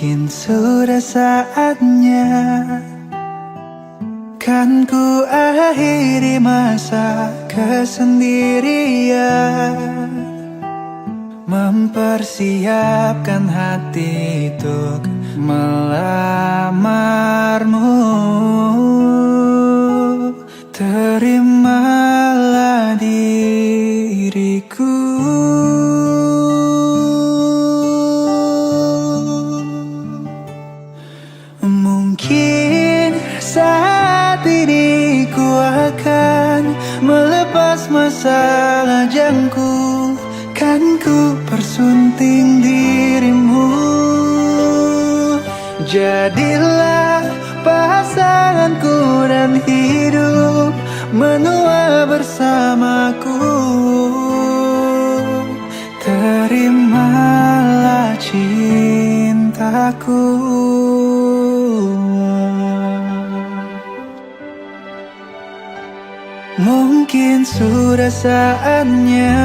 Mungkin sudah saatnya kan ku akhiri masa kesendirian, mempersiapkan hati untuk melamarmu. Terimalah diriku. Mungkin saat ini ku akan melepas masa lajangku, kan ku persunting dirimu. Jadilah pasanganku dan hidup menua bersamaku. Terimalah cintaku. Mungkin sudah saatnya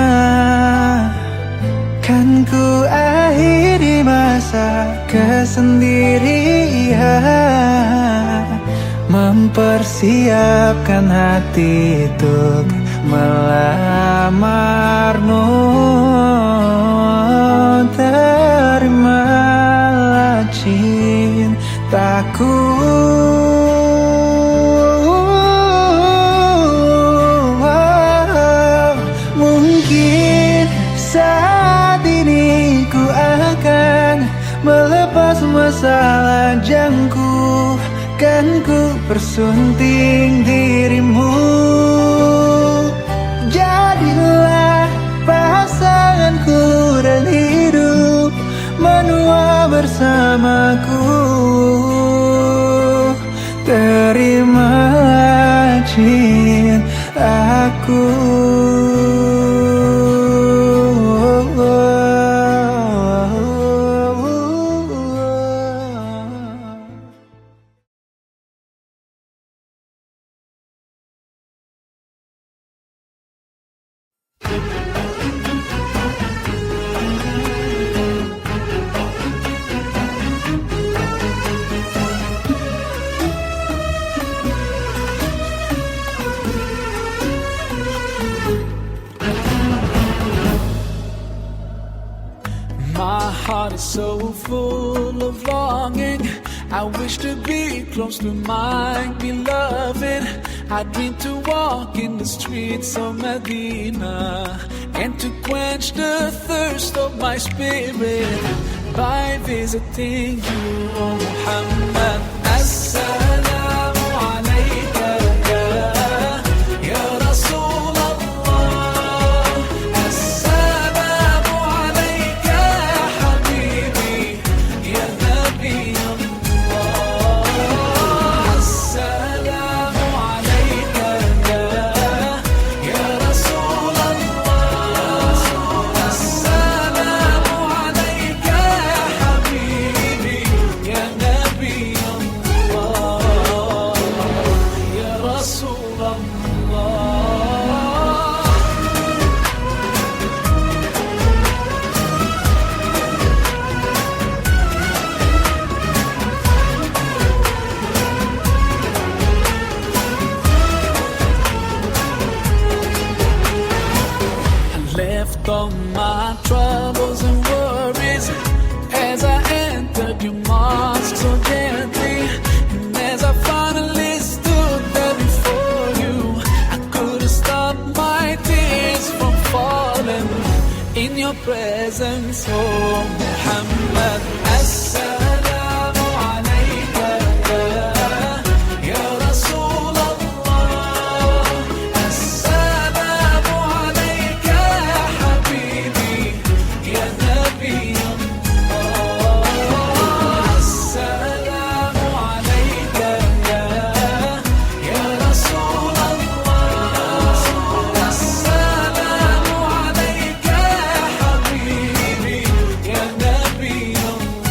kan ku akhiri masa kesendirian, mempersiapkan hati untuk melamarmu. Terimalah cintaku. Mungkin saat ini ku akan melepas masa lajangku, kan ku persunting dirimu. Jadilah pasanganku dan hidup menua bersamaku. Terimalah cintaku. My heart is so full of longing. I wish to be close to my beloved. I dream to walk in the streets of Medina and to quench the thirst of my spirit by visiting you, O Muhammad. Assalamu alayka ya Rasul Allah. Assalamu alayka ya Habibi ya Nabi Allah. Assalamu alayka ya Rasul Allah. Assalamu alayka ya Habibi ya Nabi Allah. Ya Rasul Allah. Left all my troubles and worries as I entered your mosque so gently. And as I finally stood there before you, I couldn't stop my tears from falling in your presence, oh Muhammad. Assalamu alayka ya Rasul Allah. Assalamu alayka ya Habibi ya Nabi Allah. Assalamu alayka ya Rasul Allah. Assalamu alayka ya Habibi ya Nabi Allah.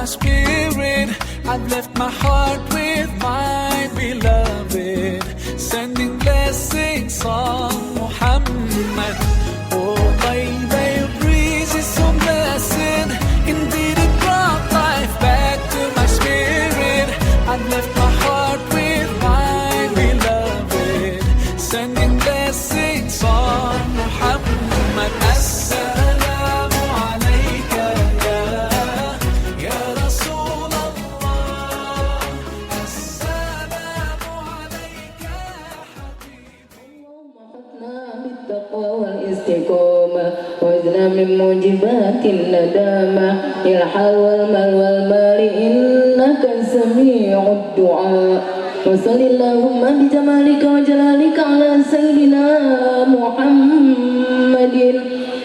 spirit. I've left my heart with my beloved, sending blessings on Muhammad. Oh, baby, your breeze is so blessed. Indeed, it brought life back to my spirit. I've left my heart with my beloved, sending blessings on Muhammad. Assalamu alayka ya Rasul Allah. Assalamu alayka بالتقوى والاستقامة وزنا من موجبات الندامة يا الحال والمال والمال إنك سميع الدعاء وصل اللهم بجمالك وجلالك على سيدنا محمد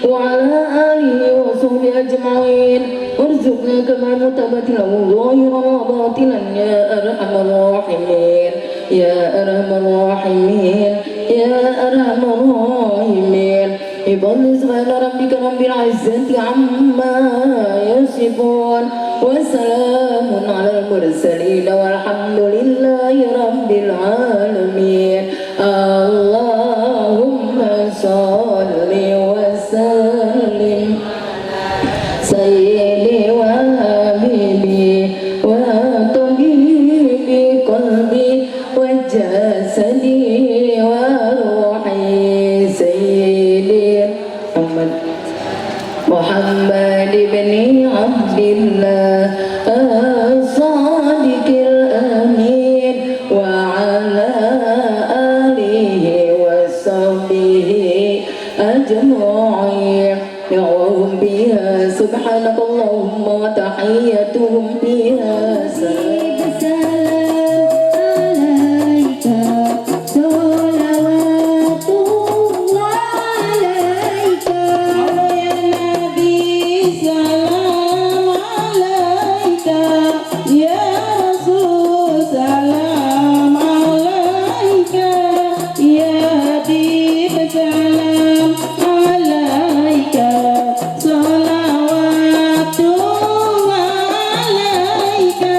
وعلى آله وصحبه أجمعين وارزقنا كما متبت له ظاهرا وباطنا يا أرحم الراحمين يا أرحم الراحمين يا أرحم الراحمين بفضل سبحان ربك رب العزة عما يصفون وسلام على المرسلين والحمد لله رب العالمين اللهم صل وسلم سيدي وحبيبي وطبيبي قلبي وجسدي وروحي سيدي محمد بن عبد الله الصادق الأمين وعلى آله وصحبه أجمعين يعوهم بها سبحانك اللهم وتحيتهم بها سلام Salawatullah alaika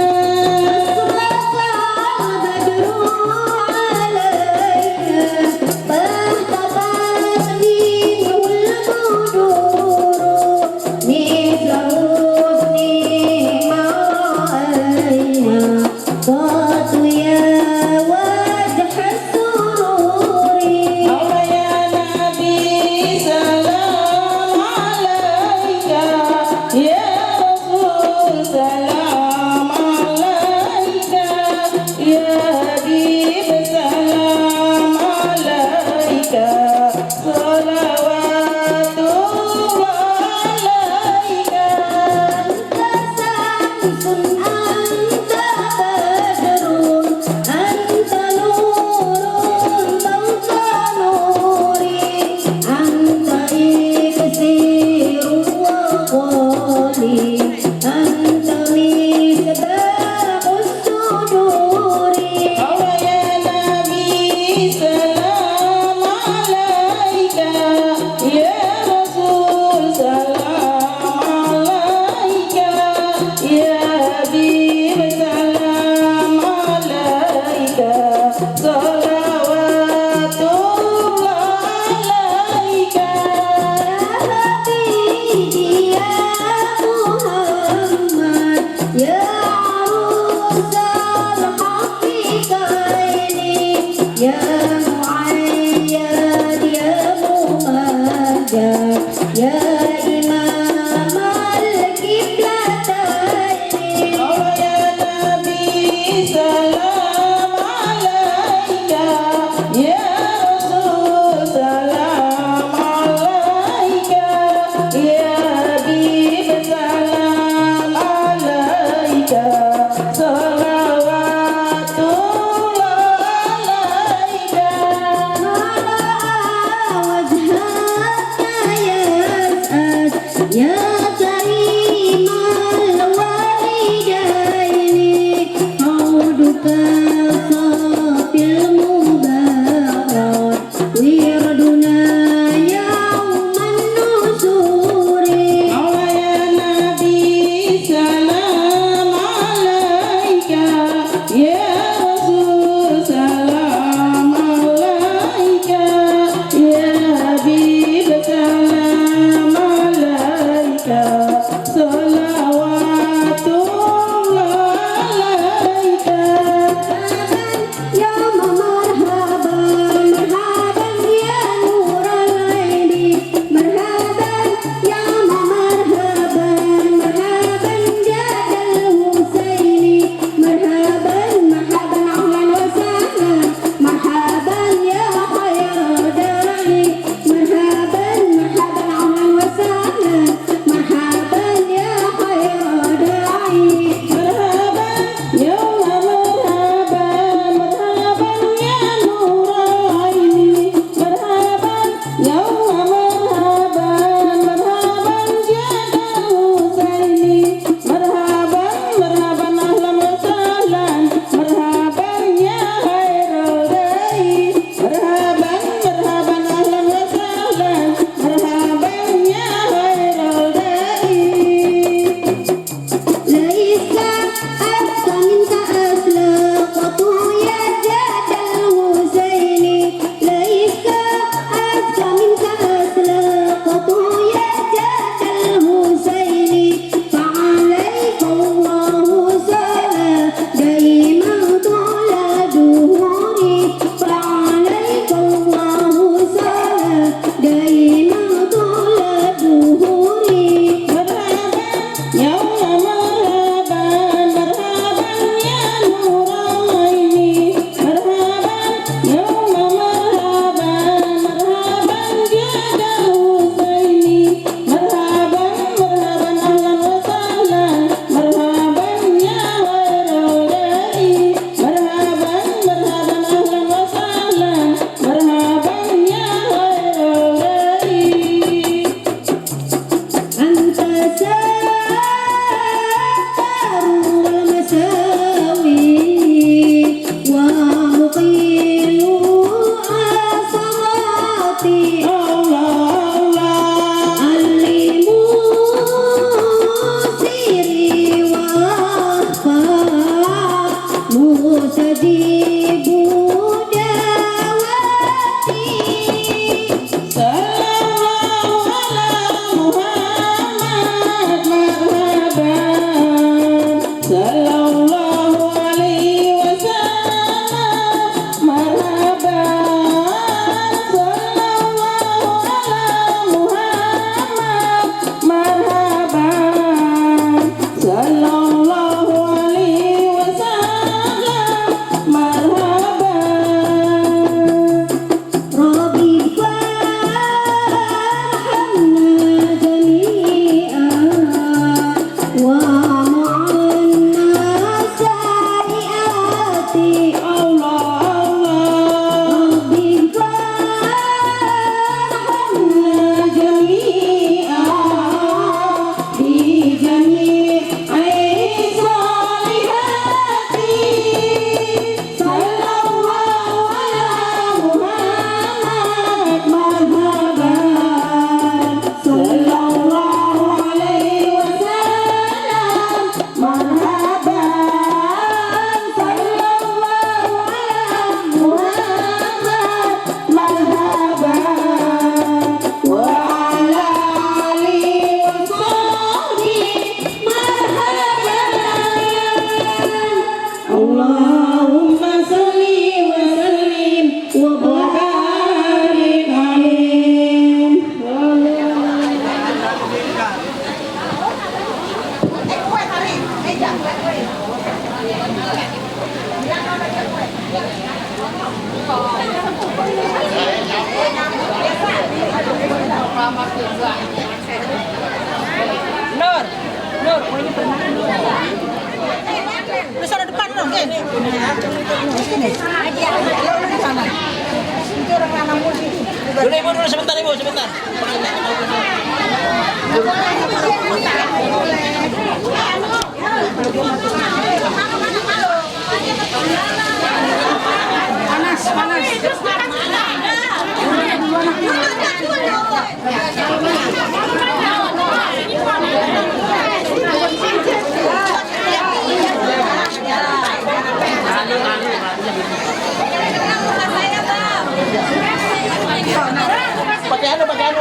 Dulu ibu dulu sebentar ibu sebentar.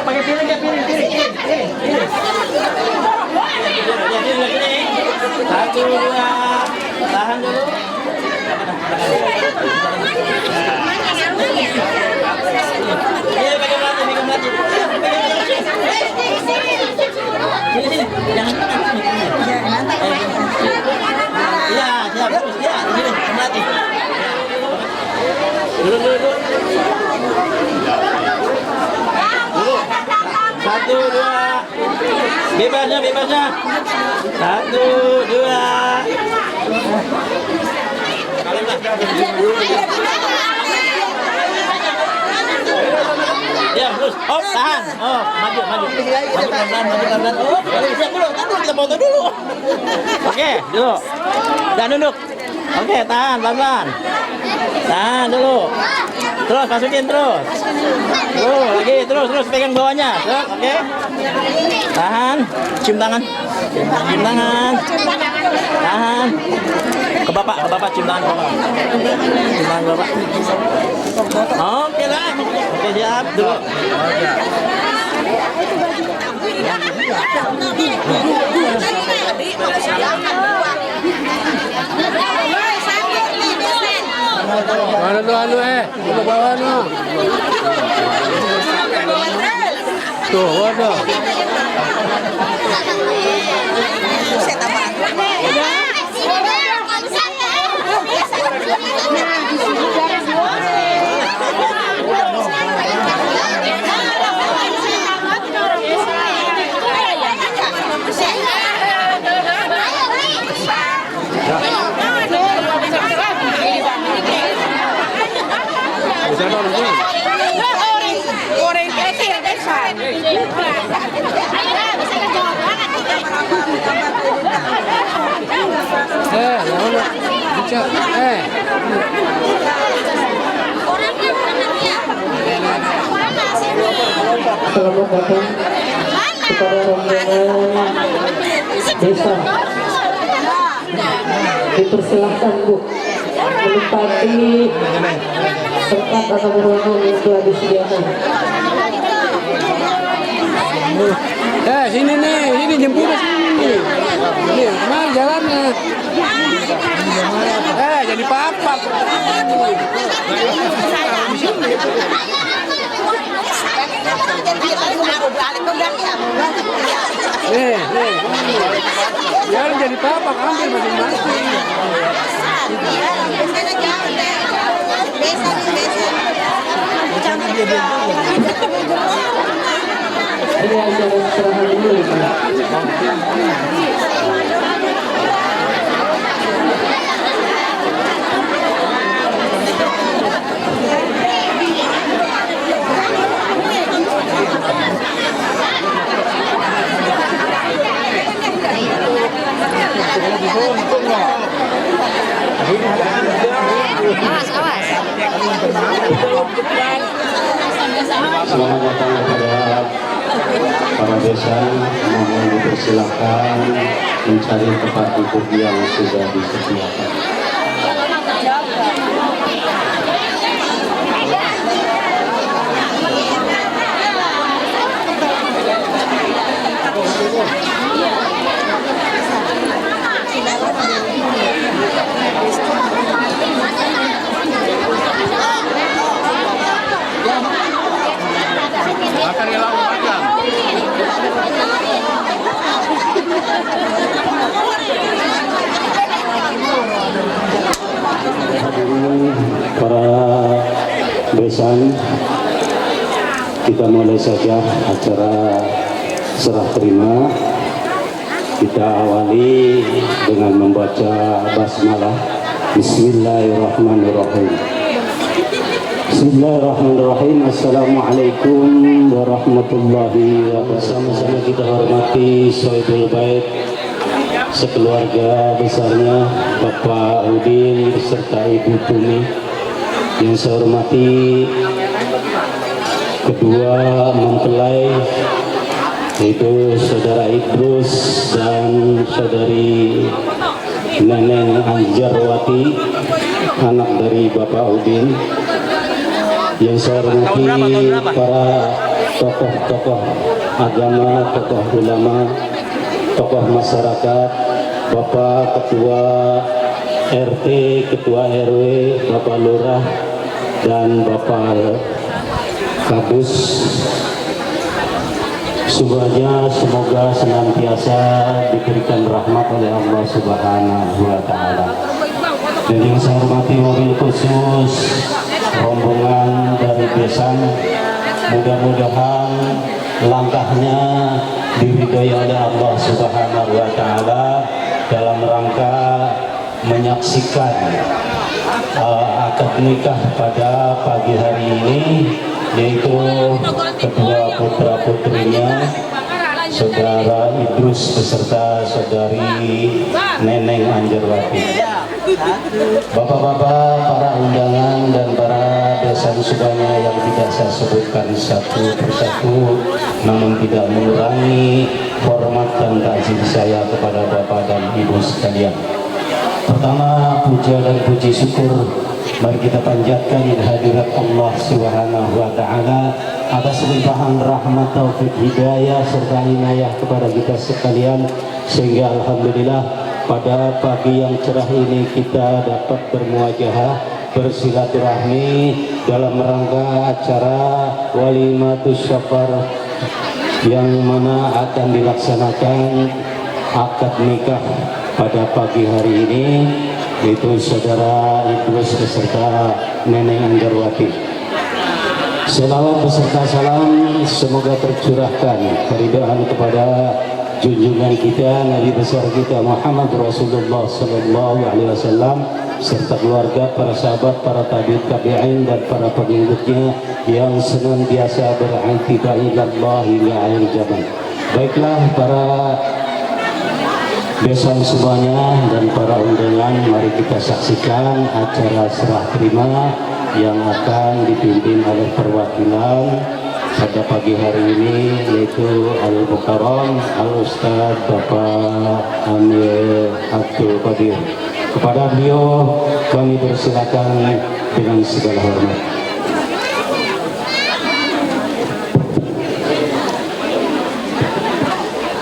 Pakai piring ya piring. Satu dua, tahan dulu. Iya pegang melati. Sini, jangan tekan. Iya, siap. Ya, sini, melati. Dulu. Satu, dua. Bebasnya. Satu, dua. Ya, terus. Oh, tahan. Oh, maju. Maju pelan-pelan. Oh, siap dulu. Tunggu kita foto dulu. Oke, dulu. Dan duduk. Oke, tahan pelan-pelan. Tahan dulu. Terus masukin terus. Lagi terus pegang bawahnya. Terus, oke. Tahan. Cium tangan. Tahan. Ke bapak cium tangan bapak. Cium tangan bapak. Oke lah. Oke, siap dulu. Mana tu bawah tu. Tuh, ada. Goreng kecil besar. Orangnya Selamat datang kepada rombongan desa. Dipersilahkan Bu menempati tempat atau ruangan yang telah disediakan. Sini nih, sini jemput sini. Ini kemana jalannya? Jadi papak. Jangan jadi papak, ambil masing-masing. Ini acara serahan dulu. Selamat datang kepada para desa, mohon dipersilakan mencari tempat duduk yang sudah disediakan. Para besan, kita mulai saja acara serah terima. Kita awali dengan membaca basmalah. Bismillahirrahmanirrahim. Bismillahirrahmanirrahim. Assalamualaikum warahmatullahi wabarakatuh. Sama-sama kita hormati Sohibul Bait sekeluarga besarnya Bapak Udin beserta Ibu Tumi. Yang saya hormati kedua mempelai yaitu Saudara Idrus dan Saudari Neneng Anjarwati, anak dari Bapak Udin. Yang saya hormati para tokoh-tokoh agama, tokoh ulama, tokoh masyarakat, Bapak Ketua RT, Ketua RW, Bapak Lurah, dan Bapak Kabus. Semuanya semoga senantiasa diberikan rahmat oleh Allah Subhanahu wa Ta'ala. Dan yang saya hormati wabil khusus rombongan dari Besan, mudah-mudahan langkahnya diridhoi oleh Allah Subhanahu wa Ta'ala dalam rangka menyaksikan akad nikah pada pagi hari ini, yaitu kedua putra putrinya Saudara Idrus beserta Saudari Neneng Anjarwati. Bapak-bapak, para undangan dan para besan semuanya yang tidak saya sebutkan satu persatu, namun tidak mengurangi hormat dan takzim saya kepada Bapak dan Ibu sekalian. Pertama, puja dan puji syukur mari kita panjatkan hadirat Allah Subhanahu wa Ta'ala atas limpahan rahmat, taufik, hidayah serta inayah kepada kita sekalian, sehingga alhamdulillah pada pagi yang cerah ini kita dapat bermuajahah, bersilaturahmi dalam rangka acara walimatus syafar yang mana akan dilaksanakan akad nikah pada pagi hari ini, yaitu Saudara Idrus beserta Neneng Anjarwati. Selawat beserta salam semoga tercurahkan keridhaan kepada junjungan kita, Nabi besar kita Muhammad Rasulullah Sallallahu Alaihi Wasallam, serta keluarga, para sahabat, para tabi'in dan para pengikutnya yang senantiasa berantiba ilallah hingga akhir zaman. Baiklah para besan semuanya dan para undangan, mari kita saksikan acara serah terima yang akan dipimpin oleh perwakilan pada pagi hari ini, yaitu Al-Mukarram Al-Ustaz Bapak Amir Abdul Qadir. Kepada beliau kami persilakan dengan segala hormat.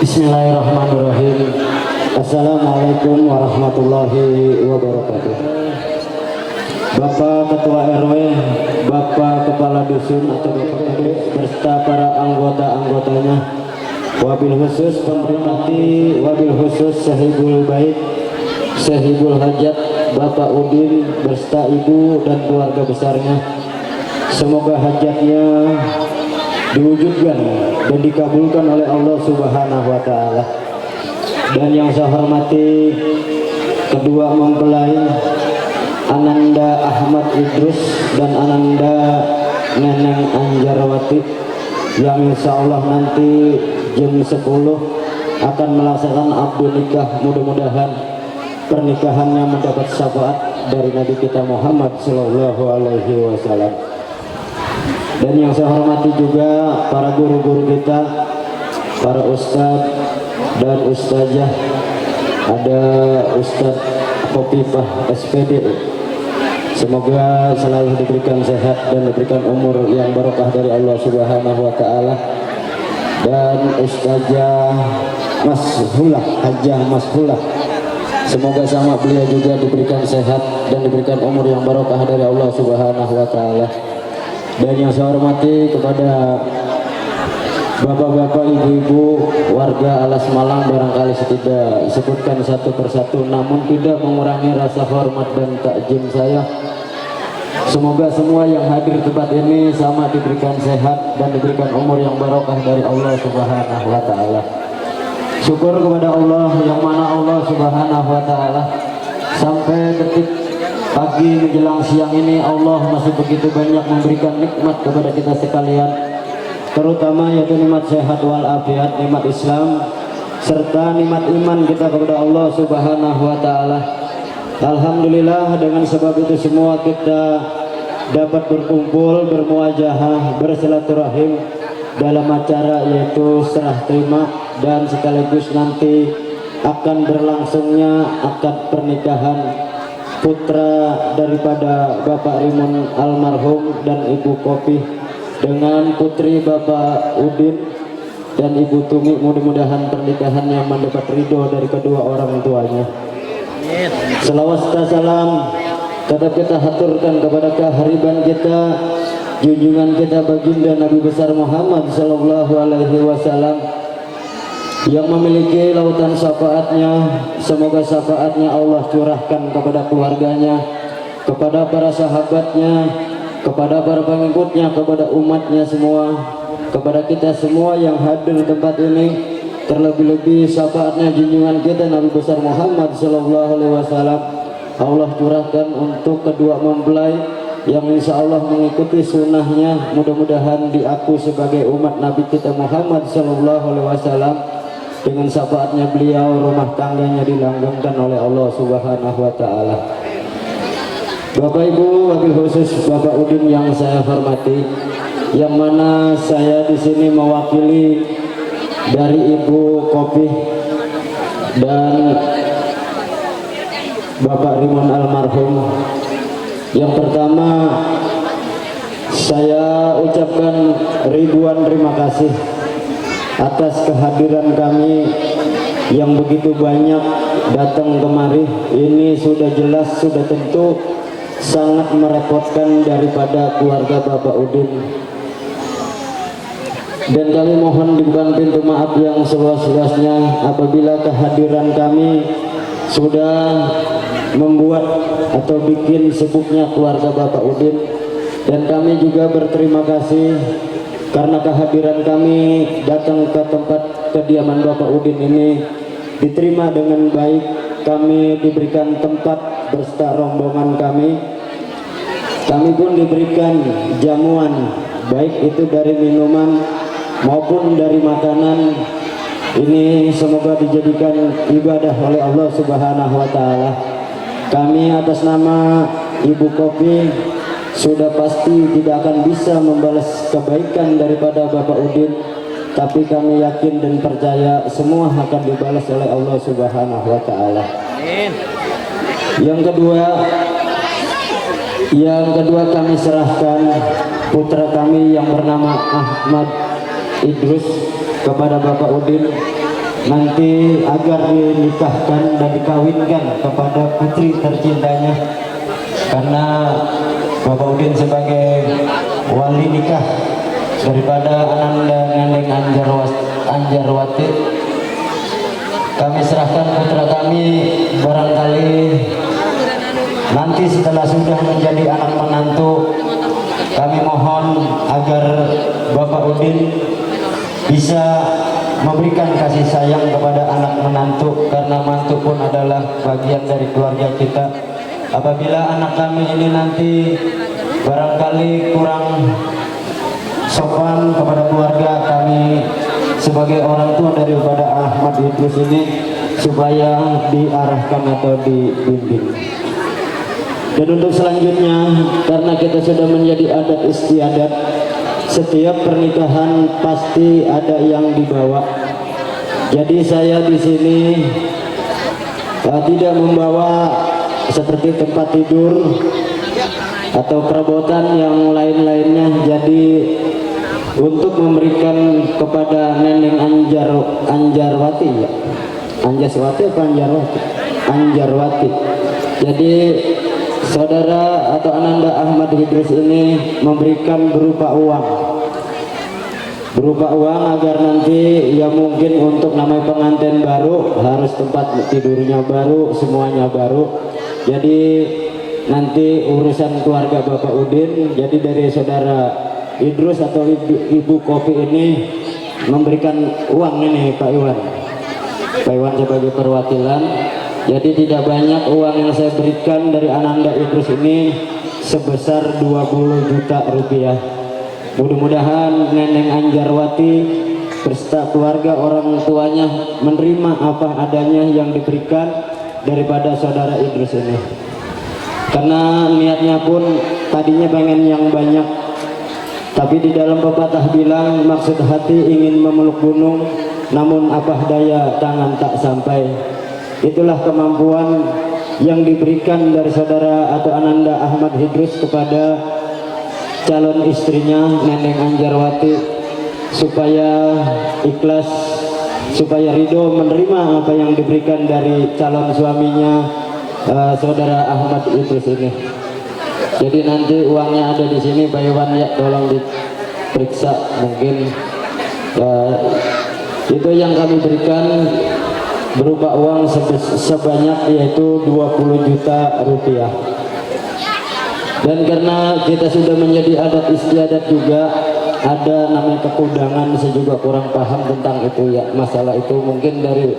Bismillahirrahmanirrahim. Assalamualaikum warahmatullahi wabarakatuh. Bapak Ketua RW, Bapak Kepala Dusun atau Bapak Kades beserta para anggota-anggotanya, wabil khusus pemerintah, wabil khusus Sahibul Bait, Sahibul Hajat, Bapak Udin beserta ibu dan keluarga besarnya. Semoga hajatnya diwujudkan dan dikabulkan oleh Allah Subhanahu wa Ta'ala. Dan yang saya hormati kedua mempelai Ananda Ahmad Idrus dan Ananda Neneng Anjarwati, yang insya Allah nanti jam 10 akan melaksanakan akad nikah. Mudah-mudahan pernikahannya mendapat syafaat dari Nabi kita Muhammad Sallallahu Alaihi Wasallam. Dan yang saya hormati juga para guru-guru kita, para ustadz dan ustazah. Ada Ustadz Khofifah SPD, semoga selalu diberikan sehat dan diberikan umur yang barokah dari Allah Subhanahu wa Ta'ala. Dan Ustazah Mashulah, Hajah Mashulah, semoga sama beliau juga diberikan sehat dan diberikan umur yang barokah dari Allah Subhanahu wa Ta'ala. Dan yang saya hormati kepada bapak-bapak, ibu-ibu, warga Alas Malang, barangkali tidak sebutkan satu persatu, namun tidak mengurangi rasa hormat dan takjim saya. Semoga semua yang hadir di tempat ini sama diberikan sehat dan diberikan umur yang barokah dari Allah Subhanahu wa Ta'ala. Syukur kepada Allah yang mana Allah Subhanahu wa Ta'ala sampai detik pagi menjelang siang ini Allah masih begitu banyak memberikan nikmat kepada kita sekalian, terutama yaitu nikmat sehat walafiat, nikmat Islam, serta nikmat iman kita kepada Allah Subhanahu wa Ta'ala. Alhamdulillah, dengan sebab itu semua kita dapat berkumpul, bermuajahah, bersilaturahim dalam acara yaitu serah terima dan sekaligus nanti akan berlangsungnya akad pernikahan putra daripada Bapak Rimun almarhum dan Ibu Kopi dengan putri Bapak Udin dan Ibu Tumi. Mudah-mudahan pernikahannya mendapat ridho dari kedua orang tuanya. Selawat salam tetap kita haturkan kepada kehariban kita, junjungan kita baginda Nabi besar Muhammad Sallallahu Alaihi Wasallam yang memiliki lautan syafaatnya. Semoga syafaatnya Allah curahkan kepada keluarganya, kepada para sahabatnya, kepada para pengikutnya, kepada umatnya semua, kepada kita semua yang hadir di tempat ini. Terlebih-lebih syafaatnya junjungan kita Nabi besar Muhammad Sallallahu Alaihi Wasallam Allah curahkan untuk kedua mempelai yang insya Allah mengikuti sunnahnya. Mudah-mudahan diaku sebagai umat Nabi kita Muhammad Sallallahu Alaihi Wasallam. Dengan syafaatnya beliau rumah tangganya dilanggengkan oleh Allah Subhanahu wa Ta'ala. Bapak Ibu, wabil khusus Bapak Udin yang saya hormati, yang mana saya di sini mewakili dari Ibu Kopi dan Bapak Rimun almarhum. Yang pertama, saya ucapkan ribuan terima kasih atas kehadiran kami yang begitu banyak datang kemari. Ini sudah jelas, sudah tentu sangat merepotkan daripada keluarga Bapak Udin. Dan kami mohon dibuka pintu maaf yang seluas-luasnya apabila kehadiran kami sudah membuat atau bikin sibuknya keluarga Bapak Udin. Dan kami juga berterima kasih karena kehadiran kami datang ke tempat kediaman Bapak Udin ini diterima dengan baik. Kami diberikan tempat beserta rombongan kami. Kami pun diberikan jamuan, baik itu dari minuman maupun dari makanan. Ini semoga dijadikan ibadah oleh Allah Subhanahu wa Ta'ala. Kami atas nama Ibu Kopi sudah pasti tidak akan bisa membalas kebaikan daripada Bapak Udin, tapi kami yakin dan percaya semua akan dibalas oleh Allah Subhanahu wa Ta'ala. Yang kedua kami serahkan putra kami yang bernama Ahmad Idrus kepada Bapak Udin nanti agar dinikahkan dan dikawinkan kepada putri tercintanya, karena Bapak Udin sebagai wali nikah daripada Ananda Neneng Anjarwati, kami serahkan putra kami. Barangkali nanti setelah sudah menjadi anak menantu, kami mohon agar Bapak Udin bisa memberikan kasih sayang kepada anak menantu, karena mantu pun adalah bagian dari keluarga kita. Apabila anak kami ini nanti barangkali kurang sopan kepada keluarga, kami sebagai orang tua daripada Ahmad Idrus ini supaya diarahkan atau dibimbing. Dan untuk selanjutnya, karena kita sudah menjadi adat istiadat, setiap pernikahan pasti ada yang dibawa. Jadi saya di sini tidak membawa seperti tempat tidur atau perabotan yang lain-lainnya. Jadi untuk memberikan kepada Neneng Anjarwati, ya, Anjaswati apa Anjarwati? Anjarwati. Jadi saudara atau Ananda Ahmad Idrus ini memberikan berupa uang agar nanti ya mungkin untuk namanya pengantin baru harus tempat tidurnya baru, semuanya baru. Jadi nanti urusan keluarga Bapak Udin, jadi dari saudara Idrus atau ibu Kopi ini memberikan uang ini Pak Iwan sebagai perwakilan. Jadi tidak banyak uang yang saya berikan dari Ananda Idrus ini, sebesar 20 juta rupiah. Mudah-mudahan Neneng Anjarwati beserta keluarga orang tuanya menerima apa adanya yang diberikan daripada saudara Idrus ini. Karena niatnya pun tadinya pengen yang banyak, tapi di dalam pepatah bilang maksud hati ingin memeluk gunung, namun apa daya tangan tak sampai. Itulah kemampuan yang diberikan dari saudara atau Ananda Ahmad Idrus kepada calon istrinya Neneng Anjarwati, supaya ikhlas, supaya ridho menerima apa yang diberikan dari calon suaminya saudara Ahmad Idrus ini. Jadi nanti uangnya ada di sini Pak Iwan, ya tolong diperiksa mungkin. Itu yang kami berikan berupa uang sebanyak yaitu 20 juta rupiah. Dan karena kita sudah menjadi adat istiadat juga, ada namanya kekudangan, saya juga kurang paham tentang itu ya, masalah itu mungkin dari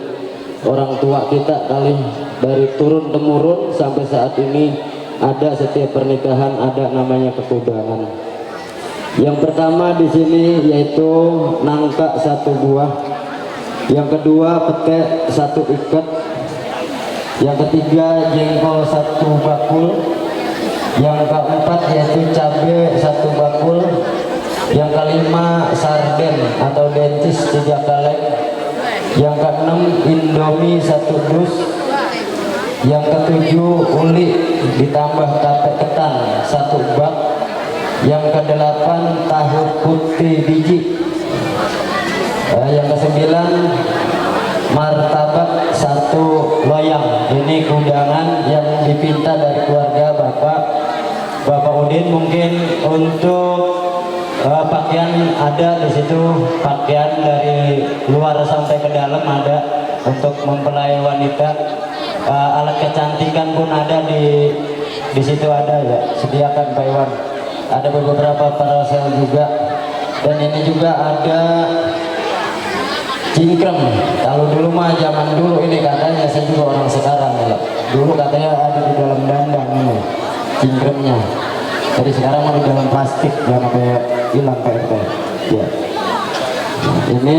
orang tua kita kali, dari turun temurun sampai saat ini ada setiap pernikahan ada namanya kekudangan. Yang pertama di sini yaitu nangka 1 buah, yang kedua pete 1 ikat, yang ketiga jengkol 1 bakul, yang keempat yaitu cabai 1 bakul, yang kelima sarden atau dentis 3 kaleng, yang keenam indomie 1 dus, yang ketujuh uli ditambah tape ketan 1 bak, yang kedelapan tahu putih biji, yang kesembilan martabak 1 loyang. Ini undangan yang dipinta dari keluarga Bapak Udin. Mungkin untuk pakaian ada di situ, pakaian dari luar sampai ke dalam ada untuk mempelai wanita. Alat kecantikan pun ada di situ ada ya, sediakan Pak Iwan. Ada beberapa parasel juga, dan ini juga ada cingkrem. Kalau dulu mah zaman dulu ini katanya, saya juga orang sekarang ya, dulu katanya ada di dalam dandang ini cingkremnya. Jadi sekarang mau di dalam plastik, jangan kayak hilang PRT ya. Ini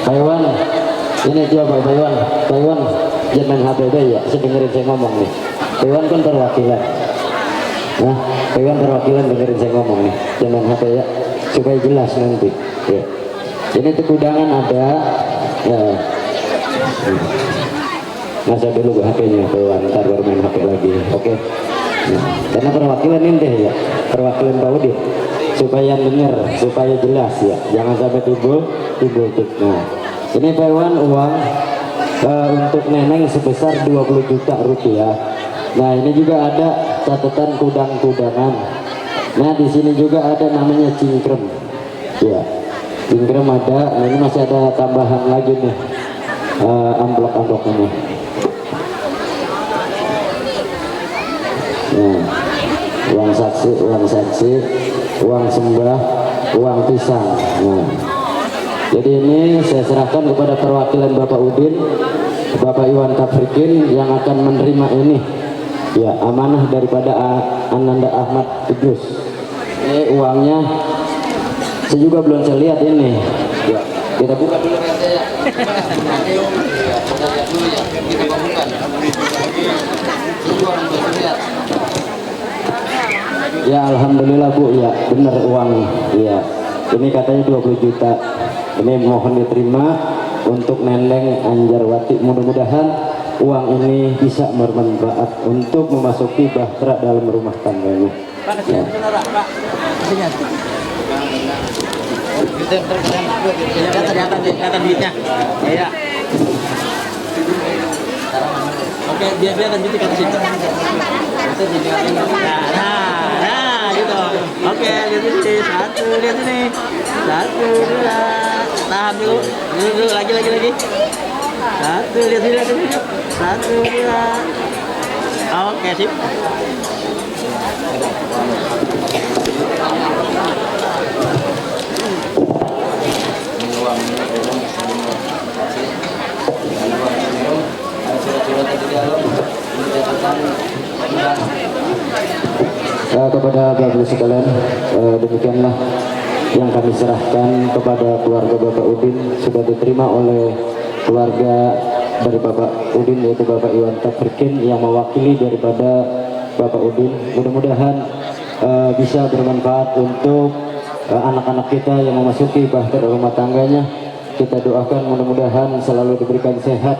Pak Iwan, ini coba Pak Iwan jangan HPB ya, saya dengerin saya ngomong nih. Pak Iwan kan perwakilan, Nah, Dewan Perwakilan dengerin saya ngomong nih, jangan HP ya, supaya jelas nanti. Ya. Ini untuk undangan ada, ya. Masa dulu HP-nya, ntar baru main HP lagi. Oke. Nah, karena perwakilan ini deh ya, perwakilan Pak Udin, supaya dengar, supaya jelas ya, jangan sampai timbul fitnah. Ini Pak Iwan uang untuk neneng sebesar 20 juta rupiah. Nah ini juga ada catatan kudang-kudangan. Nah di sini juga ada namanya cingkrem. Ya, cingkrem ada. Nah ini masih ada tambahan lagi nih amplop-amplop ini. Nah, uang saksi, uang sembah, uang pisang. Nah, jadi ini saya serahkan kepada perwakilan Bapak Udin, Bapak Iwan Tafrikin yang akan menerima ini. Ya, amanah daripada Ananda Ahmad Idrus. Ini uangnya, saya juga belum saya lihat ini. Ya, kita buka dulu ya. Ya alhamdulillah Bu, ya benar uang. Ya, ini katanya 20 juta. Ini mohon diterima untuk Neneng Anjarwati. Mudah-mudahan uang ini bisa bermanfaat untuk memasuki bahtera dalam rumah tangganya. Ya. Kelihatan duitnya. Ya. Oke, biar duitnya ke situ. Nah, gitu. Oke, lihat ini. Satu, lihat ini. Satu, dua. Tahan dulu. Dulu, lagi. Satu, lihat ini. Satu, dua. Oke, sip. Kepada Bapak sekalian, demikianlah yang kami serahkan kepada keluarga Bapak Udin, sudah diterima oleh keluarga dari Bapak Udin, yaitu Bapak Iwan Tafrikin yang mewakili daripada Bapak Udin. Mudah-mudahan bisa bermanfaat untuk anak-anak kita yang memasuki bahtera rumah tangganya. Kita doakan mudah-mudahan selalu diberikan sehat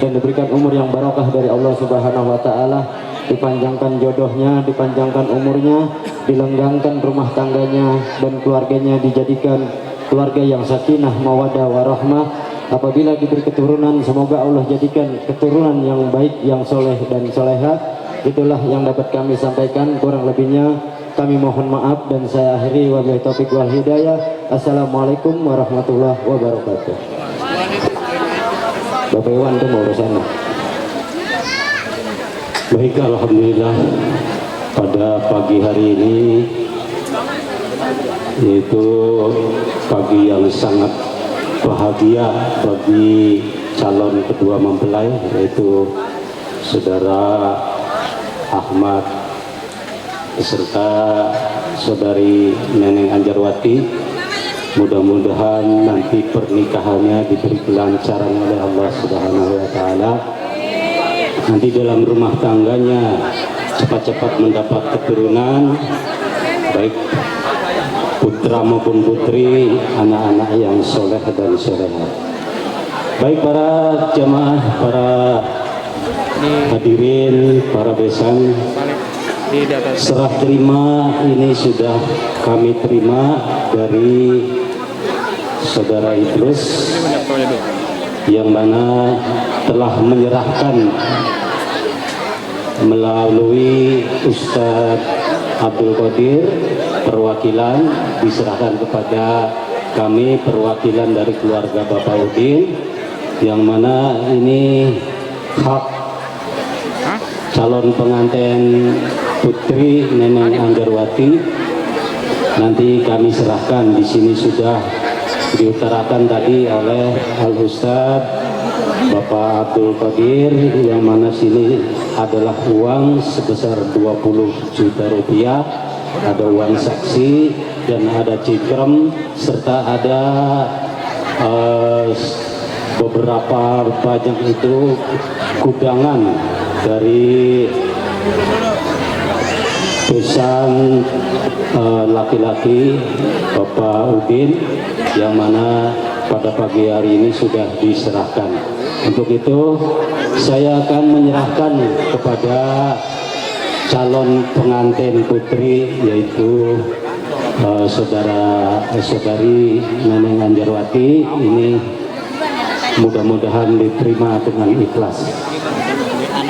dan diberikan umur yang barokah dari Allah Subhanahu wa Ta'ala, dipanjangkan jodohnya, dipanjangkan umurnya, dilenggangkan rumah tangganya dan keluarganya, dijadikan keluarga yang sakinah, mawadah, warahmah. Apabila diberi keturunan, semoga Allah jadikan keturunan yang baik, yang soleh dan soleha. Itulah yang dapat kami sampaikan, kurang lebihnya kami mohon maaf dan saya akhiri. Wabillahi taufiq wal hidayah. Assalamualaikum warahmatullahi wabarakatuh. Bapak Iwan itu mau urusan. Baik, alhamdulillah pada pagi hari ini yaitu pagi yang sangat bahagia bagi calon kedua mempelai, yaitu saudara Ahmad beserta saudari Neneng Anjarwati. Mudah-mudahan nanti pernikahannya diberi kelancaran oleh Allah Subhanahu wa Ta'ala. Nanti dalam rumah tangganya cepat-cepat mendapat keturunan, baik putra maupun putri, anak-anak yang soleh dan soleha. Baik para jamaah, para hadirin, para besan, serah terima ini sudah kami terima dari saudara Idrus yang mana telah menyerahkan melalui Ustadz Abdul Qadir, perwakilan diserahkan kepada kami, perwakilan dari keluarga Bapak Udin, yang mana ini hak calon pengantin putri Neneng Anjarwati. Nanti kami serahkan, di sini sudah diutarakan tadi oleh Al Ustadz Bapak Abdul Qadir, yang mana sini adalah uang sebesar 20 juta rupiah, ada uang saksi dan ada cikrem, serta ada beberapa banyak itu kudangan dari besan laki-laki Bapak Udin yang mana pada pagi hari ini sudah diserahkan. Untuk itu saya akan menyerahkan kepada calon pengantin putri, yaitu saudari Neneng Anjarwati. Ini mudah-mudahan diterima dengan ikhlas.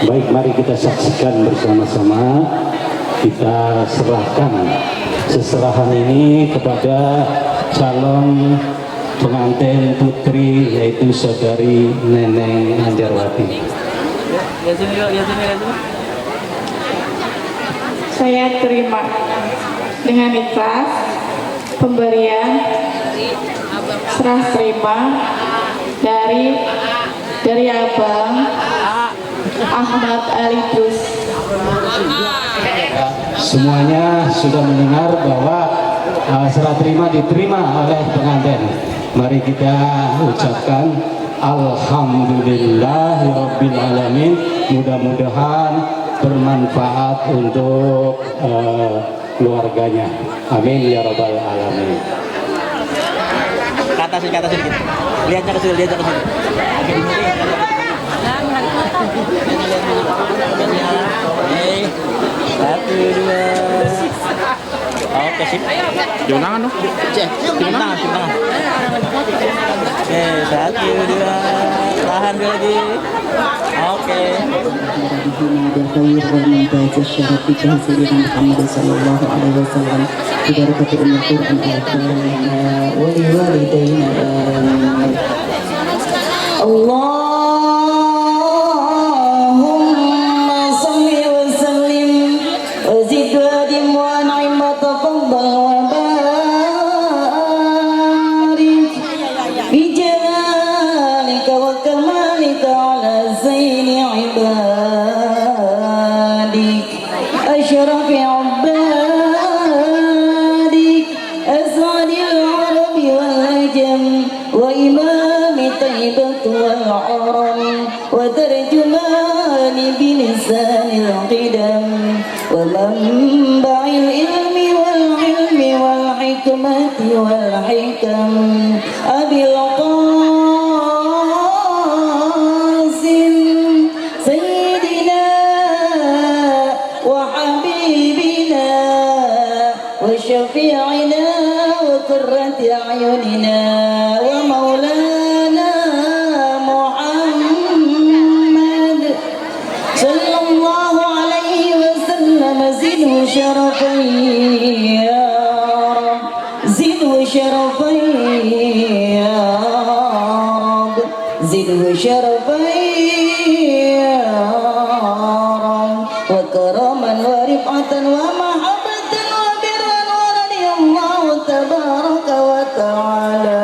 Baik, mari kita saksikan bersama-sama. Kita serahkan seserahan ini kepada calon pengantin putri, yaitu saudari Neneng Anjarwati. Saya terima dengan ikhlas pemberian serah terima dari Abang Ahmad Ali Trus. Semuanya sudah mendengar bahwa serah terima diterima oleh pengantin. Mari kita ucapkan Alhamdulillahirabbil alamin. Mudah-mudahan bermanfaat untuk keluarganya. Amin ya rabbal alamin. Kata sedikit. Lihatnya ke sini. Satu, dua. Oke, sip. Junangan dong. Junangan. Oke, satu, dua. Tahan dulu lagi. Oke. Allahumma salli wa sallim wa zid wa dim wa na'im wa tafaddal wa barik bi jalalika wa kamalika ala zaini ibadik ashrafi ibadik as'adil arabi wal ajam wa imami taibatu wal aram wa tarjumani bilisanil qidam wa manba'il ilmi wal hikmati wal hikam abil qasim sayyidina wa habibina wa syafi'ina wa qurrati a'yunina wa maulana Muhammad sallallahu alaihi wasallam. Zidhu syarafan ya Rab, zidhu syarafan ya Rab, zidhu syarafan ya Rab, wa karaman wa rif'atan wa mahabbatan wa birran wa radiyallahu tabaraka wa ta'ala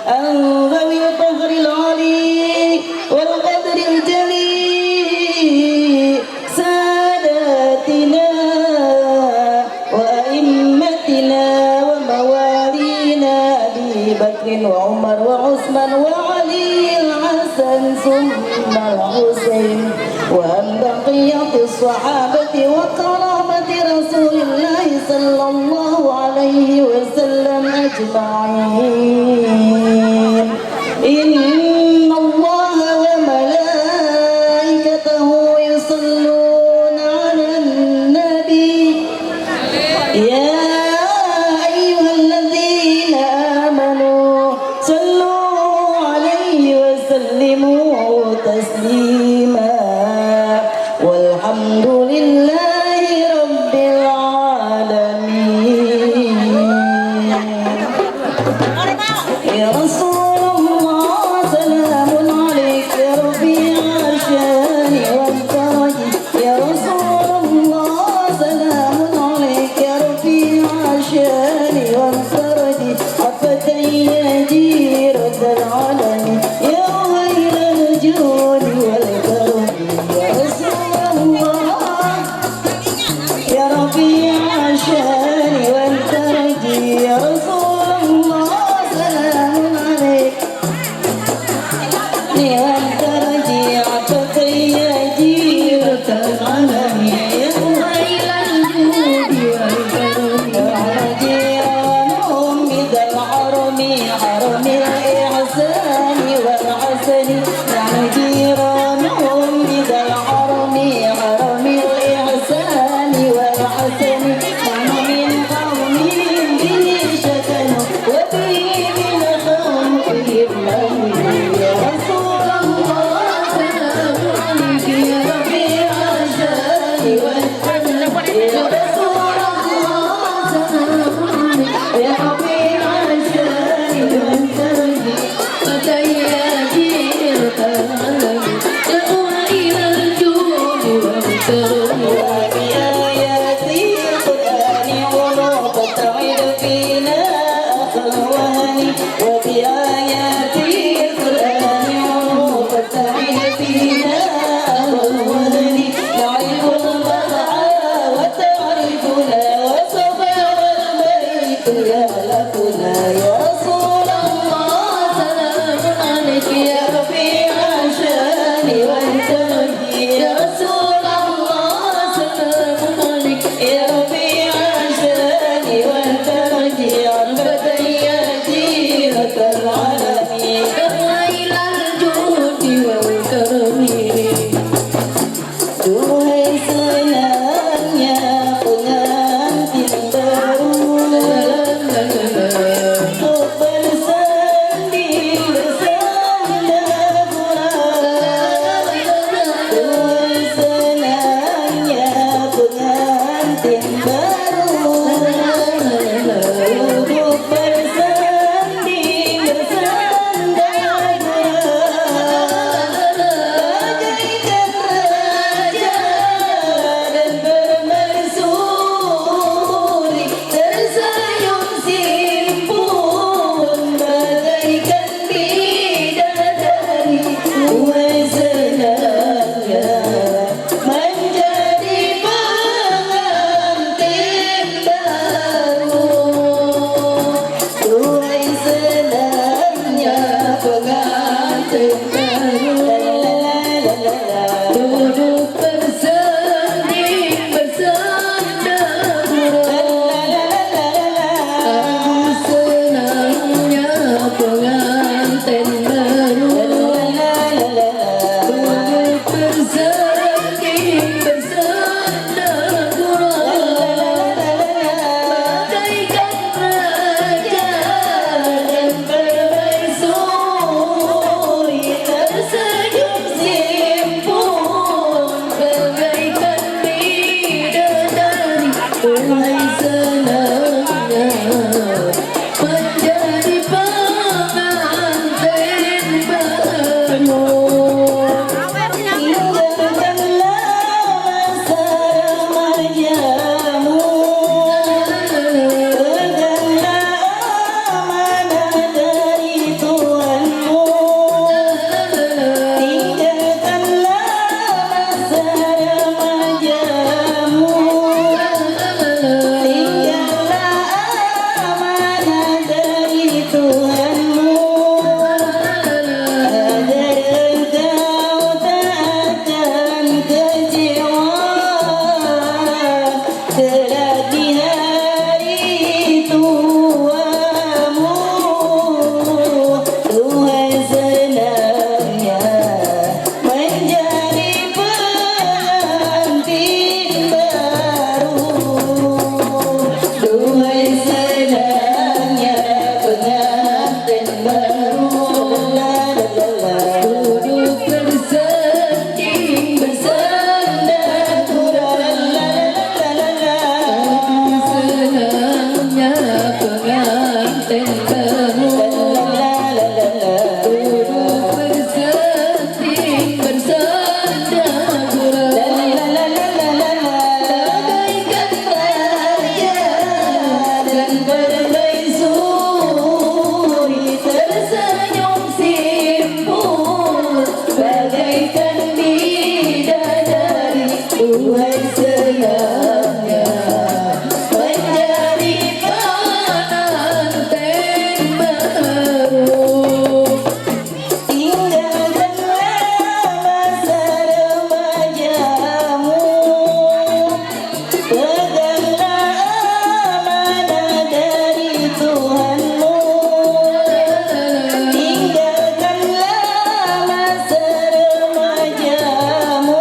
an dhawil fahril ali wal qadril jali sadatina wa a'immatina wa mawalina Abi Bakrin wa Umar wa Utsman wa Ali al-Hasan summa al-Husain wa an baqiyati as-sahabati wa karamati Rasulillahi sallallahu alaihi wasallam ajma'in. Inna Allaha wa malaikatahu yusalluna 'alan nabi ya ayyuhalladzina amanu sallu 'alaihi wa sallimu taslima walhamdulillahi rabbil alamin. Ya وبآيات القرآن وفتح فينا أبوابي نعرف المرعى وتعرفنا وصبر البيت يا لكنا يا رسول الله سلام عليك يا رفيع الشان والتمجيد يا رسول الله سلام عليك يا رفيع الشان والتمجيد عرفت ياتيك العالمين إلى الجود والكرم Duhai senangnya pengantin baru untuk bersanding bersama Duhai senangnya pengantin baru untuk bersanding bersama bagaikan raja dan bermaisuri tersenyum simpul bagaikan bidadari Duhai senangnya menjadi pengantin baru Duhai senangnya pengantin baru duduk bersanding bersama Aku senangnya pengantin baru duduk bersanding bersama bagaikan raja dan bermaisuri tersenyum simpul bagaikan bidadari Duhai senangnya menjadi pengantin baru tinggalkanlah masa remajamu peganglah amanah dari Tuhanmu tinggalkanlah masa remajamu tinggallah amanah dari Tuhanmu agar engkau tak akan kecewa kelak di hari tuamu Duhai senangnya menjadi pengantin baru Duhai senangnya pengantin baru duduk bersanding bersama senangnya pengantin baru duduk bersanding bersama bagaikan raja dan bermaisuri tersenyum simpul bagaikan bidadari Duhai senangnya menjadi pengantin baru tinggalkanlah masa remajamu peganglah amanah dari Tuhanmu tinggalkanlah masa remajamu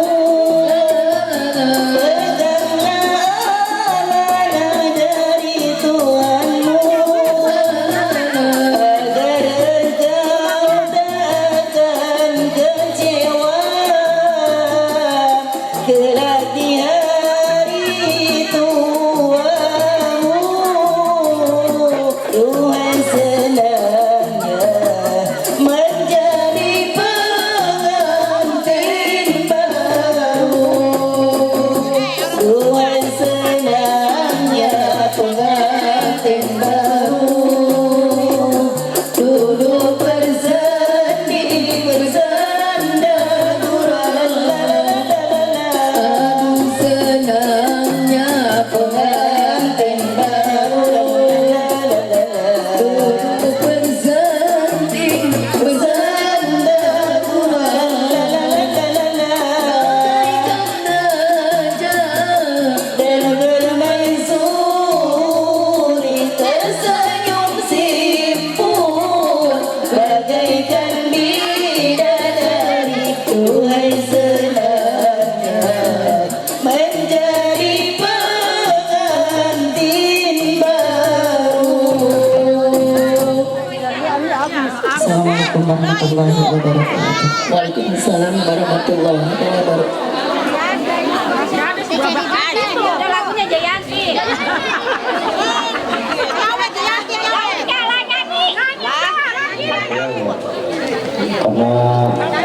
Assalamualaikum warahmatullahi wabarakatuh. Waalaikumsalam warahmatullahi wabarakatuh. Ada lagunya Jayanti. Karena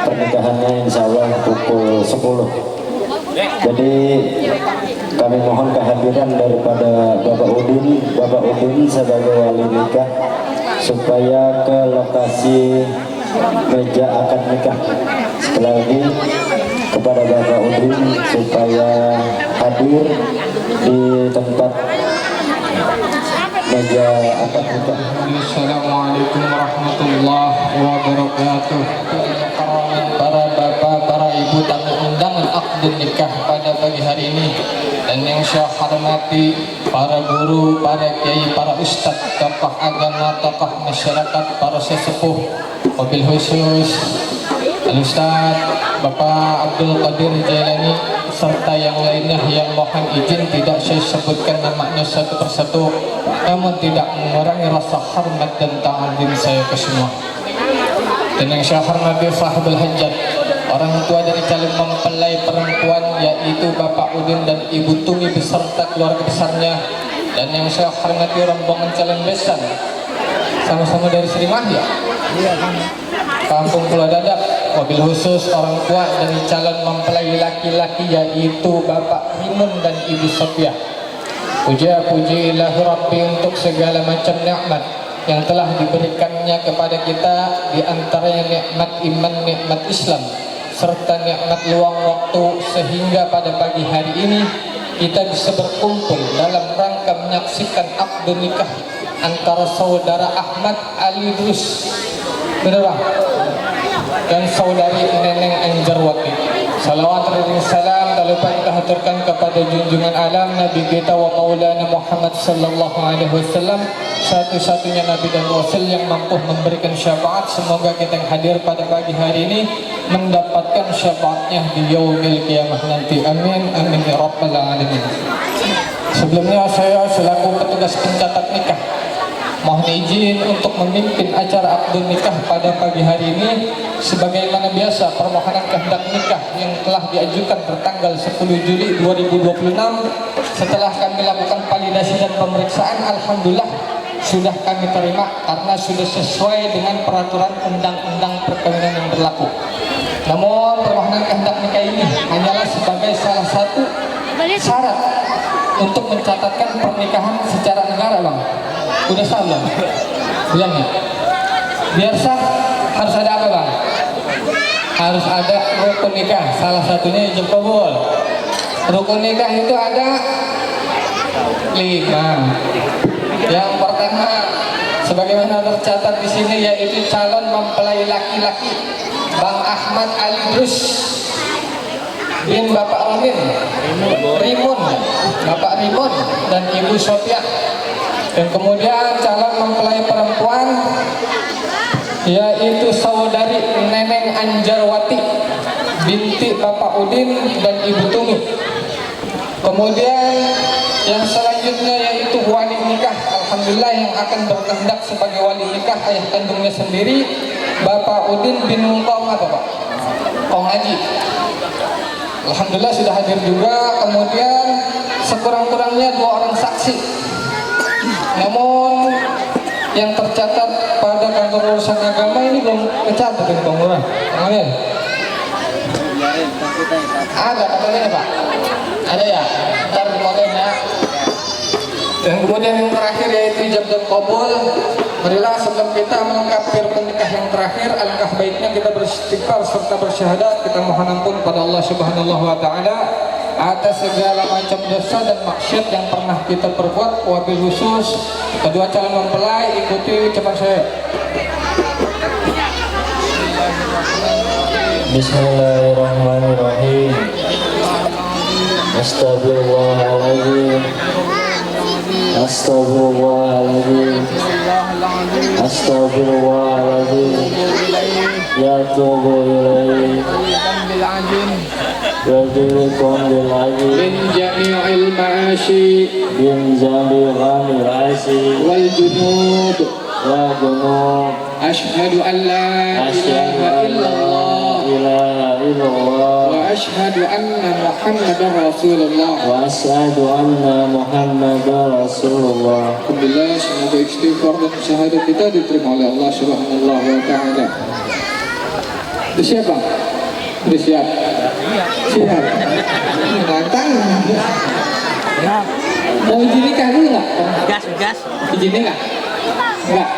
pernikahannya insya Allah pukul 10. Jadi kami mohon kehadiran daripada Bapak Udin sebagai wali nikah supaya ke lokasi meja akad nikah. Sekali lagi kepada Bapak Udin supaya hadir di tempat meja akad nikah. Assalamualaikum warahmatullahi wabarakatuh. Para bapak, para ibu tamu undangan akad nikah pada pagi hari ini, dan yang saya hormati para guru, para kiai, para ustadz, tokoh agama, tokoh masyarakat, para sesepuh, wabil khusus Al-Ustadz Bapak Abdul Qadir Jailani serta yang lainnya yang mohon izin tidak saya sebutkan namanya satu persatu, namun tidak mengurangi rasa hormat dan ta'zim saya ke semua. Dan yang saya hormati sahibul hajat, orang tua dari calon mempelai perempuan yaitu Bapak Udin dan Ibu Tumi beserta keluarga besarnya, dan yang saya hormati rombongan calon besan sama-sama dari Sri Mahya, Kampung Pulau Dadap, wabil khusus orang tua dari calon mempelai laki-laki yaitu Bapak Rimun dan Ibu Sofiah. Puja-puji ilahi Rabbi untuk segala macam nikmat yang telah diberikannya kepada kita, di antaranya nikmat iman, nikmat Islam, serta nikmat luang waktu, sehingga pada pagi hari ini kita bisa berkumpul dalam rangka menyaksikan akad nikah antara saudara Ahmad Ali Drus, benar bang, dan saudari Neneng Anjarwati. Salawat dan salam tak lupa kita haturkan kepada junjungan alam Nabi kita wa Maulana Muhammad sallallahu alaihi wasallam, satu-satunya Nabi dan Rasul yang mampu memberikan syafaat. Semoga kita yang hadir pada pagi hari ini mendapatkan syafaatnya di yaumil qiyamah nanti. Amin, amin ya rabbal alamin. Sebelumnya saya selaku petugas pencatat nikah mohon izin untuk memimpin acara akad nikah pada pagi hari ini. Sebagaimana biasa, permohonan kehendak nikah yang telah diajukan tertanggal 10 Juli 2026 setelah kami lakukan validasi dan pemeriksaan, alhamdulillah sudah kami terima karena sudah sesuai dengan peraturan undang-undang perkawinan yang berlaku. Namun permohonan kehendak nikah ini hanyalah sebagai salah satu syarat untuk mencatatkan pernikahan secara negara, bang. Udah sah belum? Belum ya? Biar sah harus ada apa, bang? Harus ada rukun nikah. Salah satunya ijab kabul. Rukun nikah itu ada 5. Yang pertama, sebagaimana tercatat di sini, yaitu calon mempelai laki-laki Bang Ahmad Ali Drus bin Bapak Rimun, Bapak Rimun dan Ibu Sofiah. Dan kemudian calon mempelai perempuan yaitu saudari Neneng Anjarwati binti Bapak Udin dan Ibu Tumi. Kemudian yang selanjutnya yaitu wali nikah, alhamdulillah yang akan berkehendak sebagai wali nikah ayah kandungnya sendiri, Bapak Udin bin Kong apa Pak? Kong Haji. Alhamdulillah sudah hadir juga. Kemudian sekurang-kurangnya 2 orang saksi. Namun yang tercatat pada kantor urusan agama ini belum tercatat dengan Bang Lurah. Kemudian ada katanya Pak? Ada ya? Ntar kemudian ya. Dan kemudian yang terakhir yaitu ijab dan qabul. Marilah sebelum kita melengkapi rukun nikah yang terakhir, alangkah baiknya kita beristighfar serta bersyahadat. Kita mohon ampun pada Allah Subhanahu wa taala atas segala macam dosa dan maksiat yang pernah kita perbuat. Wabil khusus kedua calon mempelai, ikuti ucapan saya. Bismillahirrahmanirrahim. Astagfirullahaladzim. Astagfirullahaladzim. Astagfirullahaladzim. Ya tubu ilaih. Yadirikum bil'ajim Min jami'il ma'ashi bin jami'il ma'ashi wal junud wa junub أشهد أن لا إله إلا الله وأشهد أن محمدا رسول الله Alhamdulillah, semoga istighfar dan syahadat kita diterima oleh Allah Subhanahu wa Ta'ala. Sudah siap Bang? Sudah siap? Siap. Nantang. Mau izin nikah dulu nggak? Gas. Izin nikah? Enggak.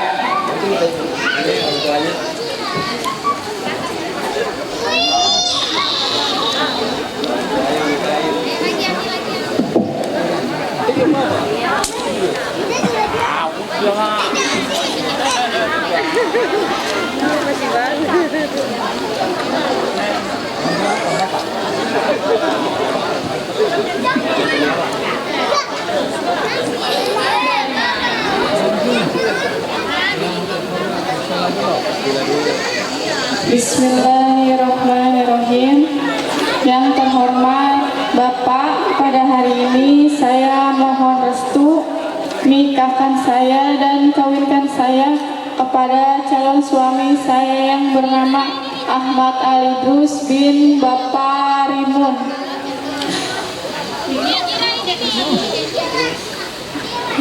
Bismillahirrahmanirrahim. Yang terhormat Bapak, pada hari ini saya mohon restu nikahkan saya dan kawinkan saya kepada calon suami saya yang bernama Ahmad Ali Drus bin Bapak Rimun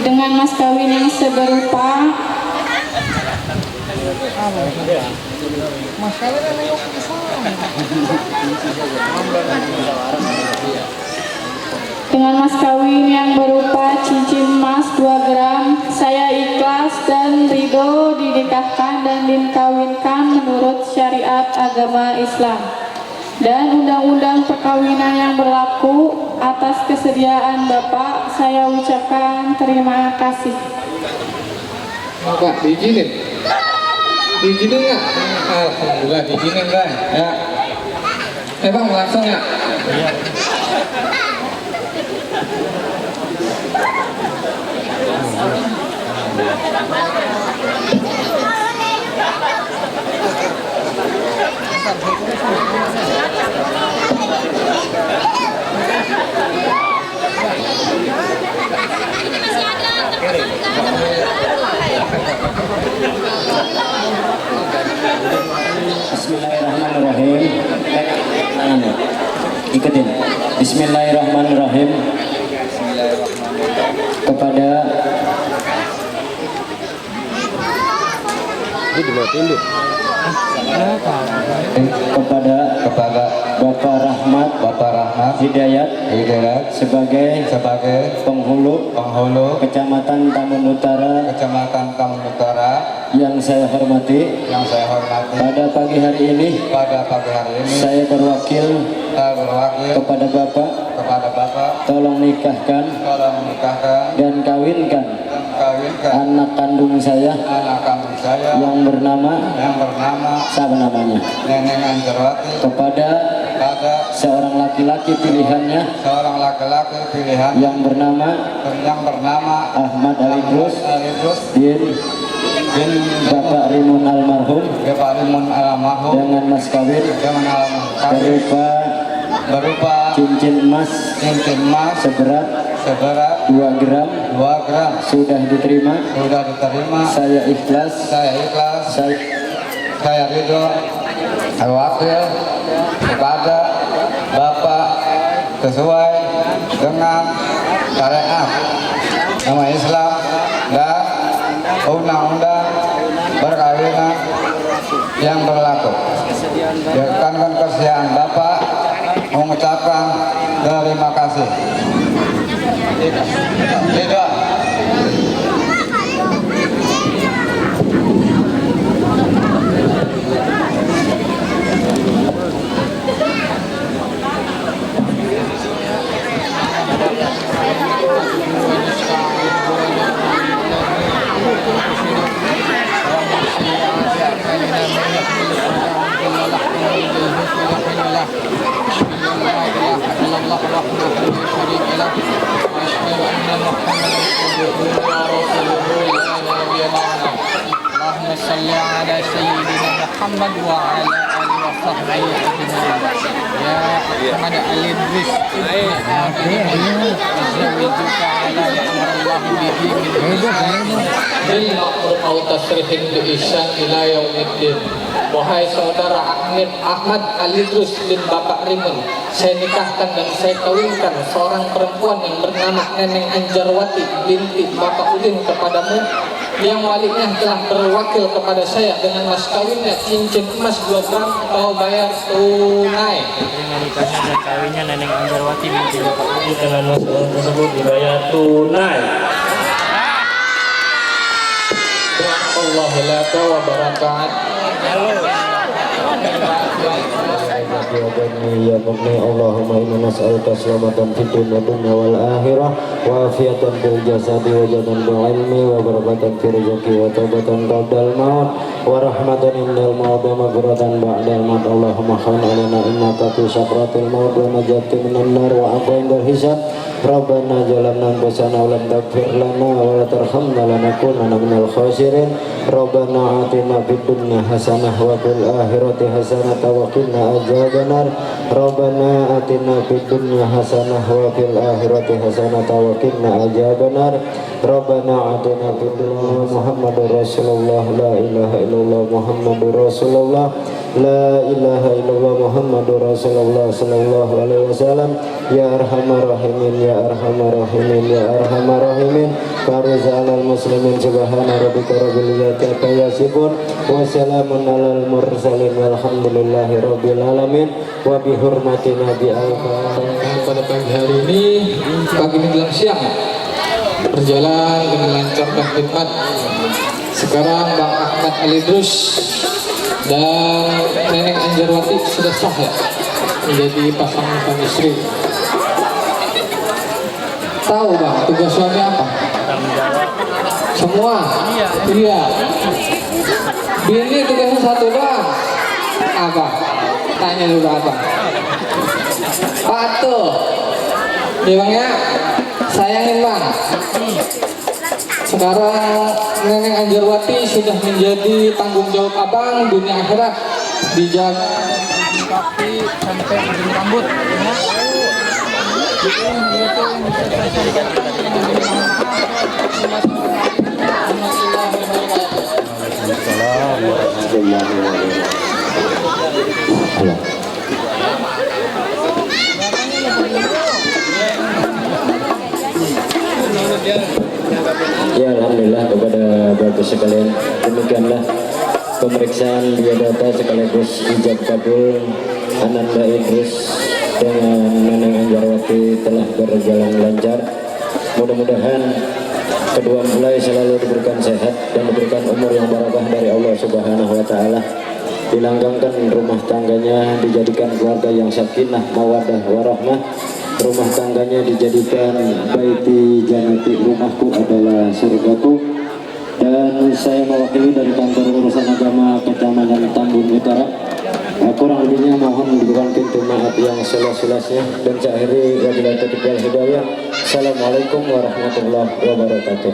dengan mas kawin yang seberupa dengan mas kawin yang berupa cincin emas 2 gram. Saya ikhlas dan ridho dinikahkan dan dikawinkan menurut syariat agama Islam dan undang-undang perkawinan yang berlaku. Atas kesediaan Bapak, saya ucapkan terima kasih. Bapak diizinin? Diizinin nggak? Alhamdulillah diizinin kan? Ya. Bang langsung ya? Iya. Bismillahirrahmanirrahim. Ikutin. Bismillahirrahmanirrahim. Kepada Bapak Rahmat Hidayat sebagai penghulu Kecamatan Taman Utara yang saya hormati, pada pagi hari ini saya berwakil kepada Bapak tolong nikahkan dan kawinkan anak kandung saya yang bernama siapa namanya kepada seorang laki-laki pilihannya yang bernama Ahmad Ali Drus bin Bapak Rimun almarhum dengan mas kawin berupa cincin emas seberat 2 gram sudah diterima. Saya ikhlas Saya ridho wakil kepada Bapak sesuai dengan syariat agama Islam dan undang-undang perkawinan yang berlaku. Dengan kesediaan Bapak mengucapkan terima kasih. Tidak. Allahumma salli ala sayyidina Muhammad wa ala alihi wa sahbihi ajma'in. Ya Ahmad Al-Idris zawijuka ala Allah bihi bil maqdur au tasrihin bi ihsan ila yaumiddin. Wahai saudara Ahmad Al-Idrus bin Bapak Rimun, saya nikahkan dan saya kawinkan seorang perempuan yang bernama Neneng Anjarwati binti Bapak Udin kepadamu, yang walinya telah berwakil kepada saya dengan mas kawinnya cincin emas 2 gram kau bayar tunai. Dengan nikahnya dan kawinnya Neneng Anjarwati binti Bapak Udin dengan mas kawin tersebut dibayar tunai. Allah laka wa barakat. Ya Mugni Allahumma inna nas'aluka selamatan fid dunya wal akhirah wa afiatan fil jasadi wa jadan bil ilmi wa barakatan fil rizqi wa taubatan qabdal maut wa rahmatan indal maut wa maghfiratan ba'dal maut. Allahumma khan alaina innaka fi sakratil maut wa najati minan nar wa afa indal hisab. Rabbana jalanna anfusana wa lam taghfir lana wa la tarhamna lanakunanna minal khasirin. Rabbana atina fid dunya hasanah wa fil akhirati hasanah wa qina adzabannar. Rabbana atina fid dunya hasanah wa fil akhirati hasanah wa qina adzabannar. Rabbana atina fid dunya Muhammadur Rasulullah la ilaha illallah Muhammadur Rasulullah la ilaha illallah Muhammadur Rasulullah sallallahu alaihi wasallam. Ya arhamar rahimin ya arhamar rahimin ya arhamar rahimin. Farizalal muslimin subhana rabbika rabbil izzati amma yasifun wa salamun alal mursalin walhamdulillahi rabbil alamin wa bi hurmati nabi al-fatihah. Pada pagi hari ini, pagi menjelang siang berjalan dengan lancar dan khidmat. Sekarang Bang Ahmad Al-Idrus dan Neneng Anjarwati sudah sah ya menjadi pasangan suami istri. Tahu Bang tugas suami apa? Semua? Iya. Bini tugasnya satu doang. Apa? Tanya dulu apa? Patuh. Ya Bang ya, sayangin Bang. Sekarang Neneng Anjarwati sudah menjadi tanggung jawab abang dunia akhirat, dijaga kaki sampai ujung rambut ya. Ya alhamdulillah kepada bapak sekalian, demikianlah pemeriksaan biodata sekaligus ijab kabul Ananda Idrus dengan Neneng Anjarwati telah berjalan lancar. Mudah-mudahan kedua mempelai selalu diberikan sehat dan diberikan umur yang barakah dari Allah Subhanahu wa taala. Dilanggengkan rumah tangganya, dijadikan keluarga yang sakinah mawaddah warahmah. Rumah tangganya dijadikan baiti jannati, rumahku adalah surgaku. Dan saya mewakili dari kantor urusan agama Kecamatan Tambun Utara, kurang lebihnya mohon diberikan pintu maaf yang seluas-luasnya, dan saya akhiri wabillahi taufiq wal hidayah. Assalamualaikum warahmatullahi wabarakatuh.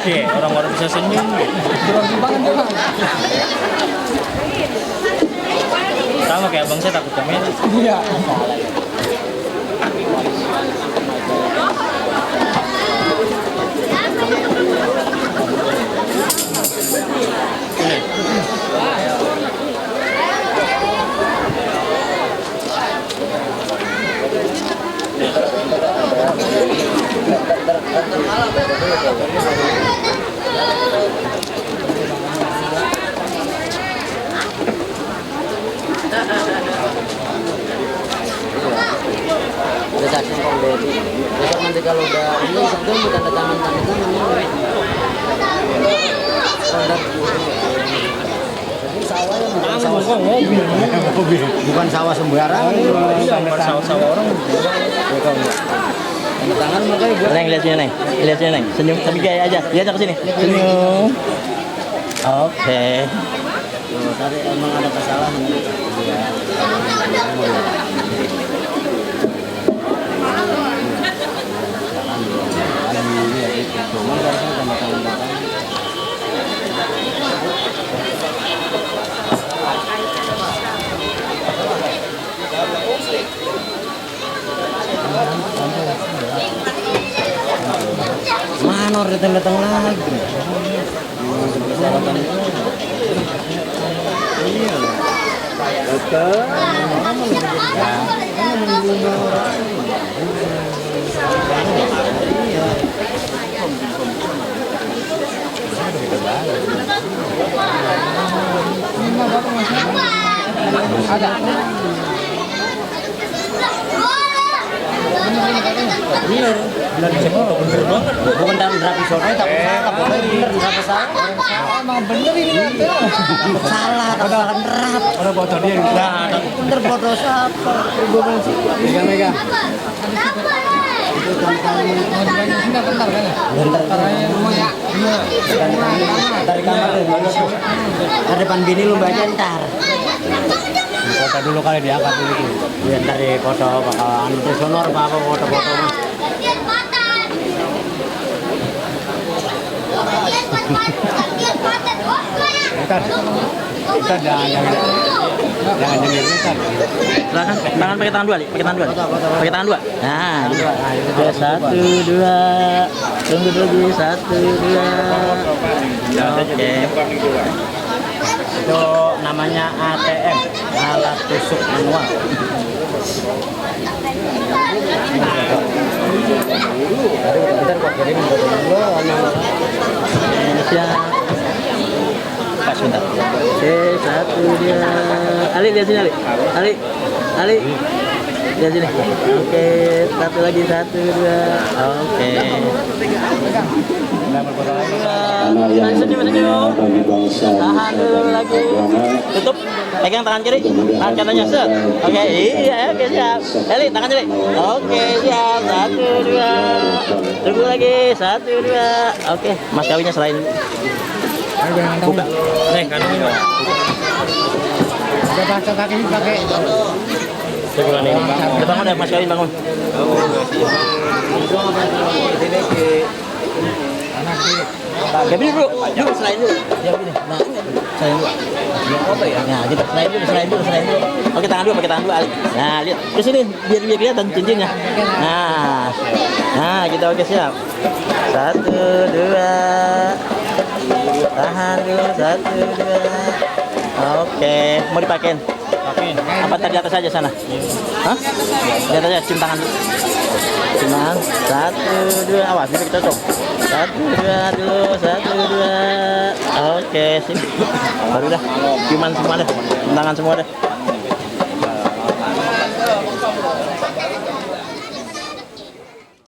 Orang-orang bisa senyum. Sama kayak abang saya takut kamera. Iya. Ha ha ha. berkasnya Kong Deddy. Besok nanti kalau udah ini satu bukan tanda tangan standar sawah yang bukan sawah sembarangan, bukan sawah orang. Tanda tangan makanya Neng, lihat sini Neng, lihat sini Neng, senyum, tapi kayak aja, lihat ke sini, senyum. Oke. Tuh, tadi emang ada kesalahan. Mana orang datang lagi? Bukan dalam rapi sore tapi salah, pokoknya bener ngerap salah. Emang bener ini salah, tapi salah ngerap. Orang foto dia. Nah, bener foto siapa? Megang. Itu kali bentar kan? Dari kamar ada depan bini lu baca ntar. Foto dulu kali diangkat dulu. Biar dari foto bakalan sonor apa foto-foto mah. Kita jangan nyengir kan. Tangan pakai tangan dua, Li. Pakai tangan dua. Pakai tangan dua. Nah, gitu. 1, 2. Tunggu dulu 1, 2. Oke. Itu namanya ATM, alat tusuk manual. Indonesia. Pas sebentar. Oke, 1, 2. Ali lihat sini Ali. Ali. Lihat sini. Oke, satu lagi 1, 2. Oke. Anak yang berguna bagi bangsa Tahan dulu lagi. Tutup. Pegang tangan kiri. Tangan kanannya set. Oke, iya, oke siap. Ali, tangan kiri. Oke, siap. 1, 2. Tunggu lagi. 1, 2. Oke, mas kawinnya selain buka. Nih, kandungnya. Coba kaki pakai. Sebulan ini. Bangun deh, mas kawin bangun. Gak bisa dulu, selain dulu. Ya begini, nah selain dulu. Nah gitu, selain dulu. Oke, tangan dua, pakai tangan dua, Ali. Nah lihat, ke sini biar kelihatan cincinnya. Nah gitu, oke siap. 1, 2. Tahan dulu, 1, 2. Oke, mau dipakein? Apa tadi atas aja sana? Hah? Di atas aja, cium tangan dulu. Cium tangan, 1, 2, awas, bisa kita cocok. 1, 2 dulu, 1, 2. Oke, sini. Baru dah, ciuman semua deh, cium tangan semua deh.